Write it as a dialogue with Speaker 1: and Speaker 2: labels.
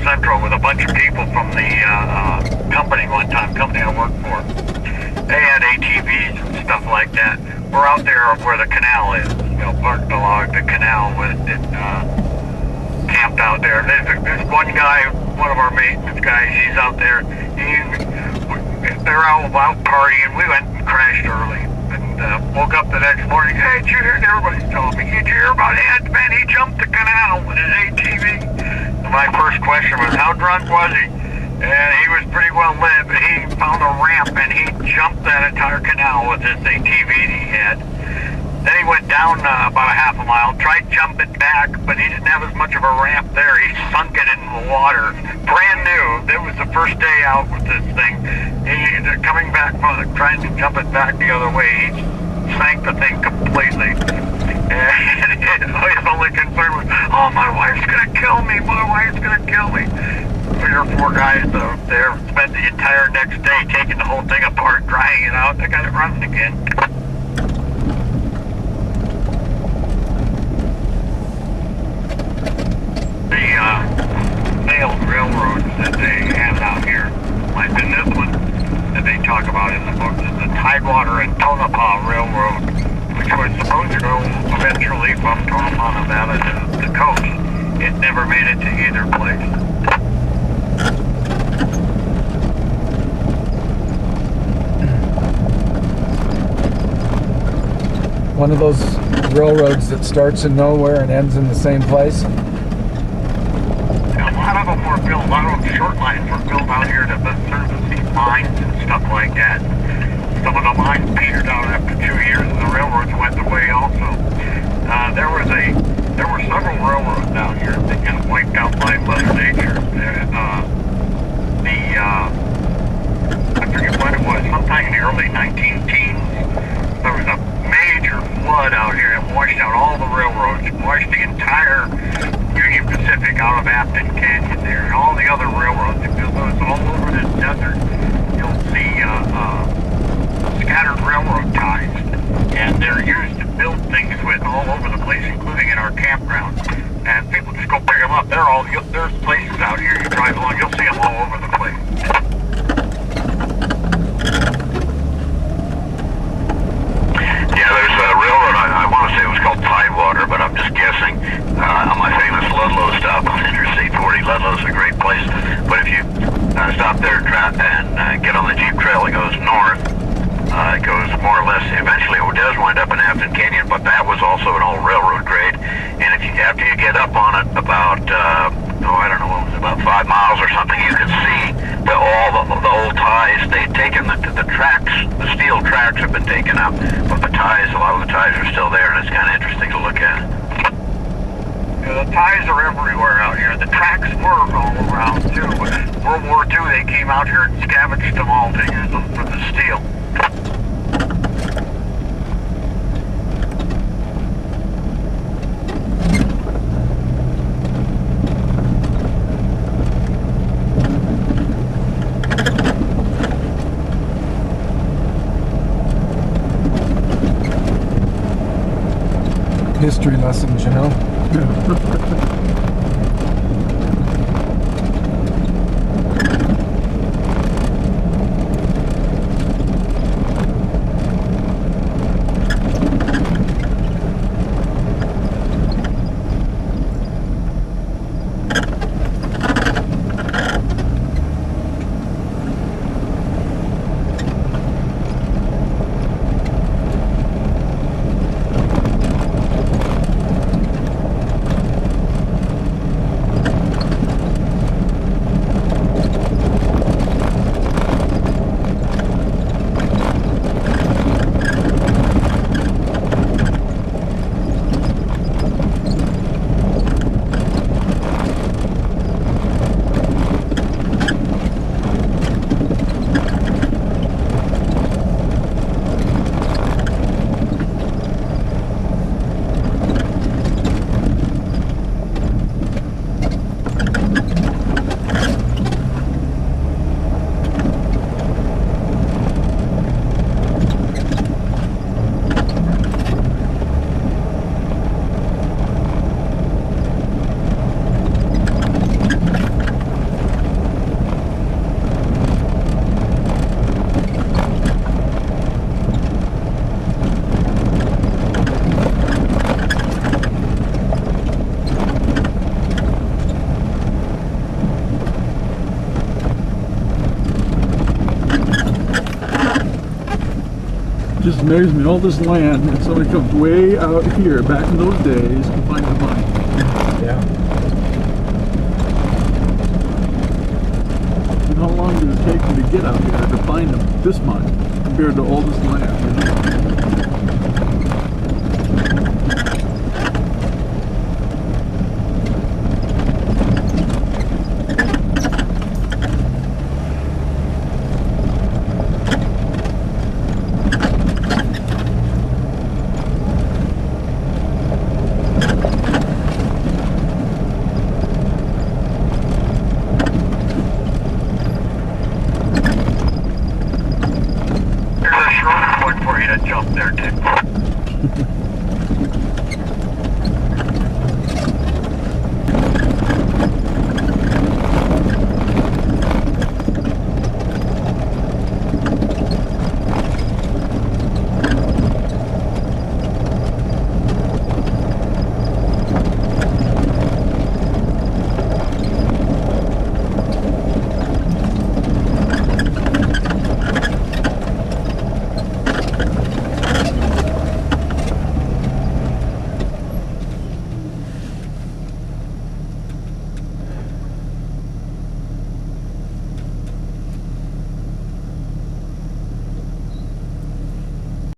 Speaker 1: Central with a bunch of people from the company one time, company I worked for. They had ATVs and stuff like that. We're out there where the canal is, parked along the canal with it, camped out there. There's one guy, one of our maintenance guys, he's out there. They're all out partying. We went and crashed early and woke up the next morning. Hey, did you hear? Everybody's telling me, did you hear about Ed? Man, he jumped the canal with his ATV. And my first question was, how drunk was he? And he was pretty well lit, but he found a ramp and he jumped that entire canal with his ATV that he had. Then he went down about a half a mile, tried jumping back, but he didn't have as much of a ramp there. He sunk it in the water. Brand new. It was the first day out with this thing. Coming back from it, trying to jump it back the other way, he sank the thing completely. And his only concern was, oh, my wife's going to kill me. My wife's going to kill me. 3 or 4 guys there spent the entire next day taking the whole thing apart, drying it out. They got it running again. The failed railroads that they have out here, like in this one that they talk about in the book, is the Tidewater and Tonopah Railroad, which was supposed to go eventually from Tonopah, Nevada to the coast. It never made it to either place.
Speaker 2: One of those railroads that starts in nowhere and ends in the same place?
Speaker 1: A lot of them were built, a lot of them short lines were built out here to service these mines and stuff like that. Some of the mines petered out after 2 years and the railroads went away also. There were several railroads down here that got wiped out by Mother Nature. I forget when it was, sometime in the early 19-teens, there was a major flood out here. It washed out all the railroads, washed the entire Union Pacific out of Afton Canyon there, and all the other railroads. If you'll notice, all over this desert, you'll see scattered railroad ties, and they're used to build things with all over the place, including in our campground. And people just go pick them up. There's places out here you drive along, you'll see them all over the place. Yeah, there's a railroad, I want to say it was called Tidewater, but I'm just guessing, on my famous Ludlow stop on Interstate 40. Ludlow's a great place, but if you stop there and get on the Jeep Trail, it goes north. It goes more or less, eventually it does wind up in Afton Canyon, but that was also an old railroad grade. And after you get up on it about, I don't know, about 5 miles or something, you can see all the old ties. They've taken the tracks, the steel tracks have been taken out, but the ties, a lot of the ties are still there, and it's kind of interesting to look at. Yeah, the ties are everywhere out here. The tracks were all around too, but World War II they came out here and scavenged them all to use them for the steel.
Speaker 2: History lessons, you know?
Speaker 3: just amazes me, all this land, and somebody comes way out here, back in those days, to find the mine.
Speaker 2: Yeah.
Speaker 3: And how long did it take them to get out here to find them, this mine, compared to all this land? You know?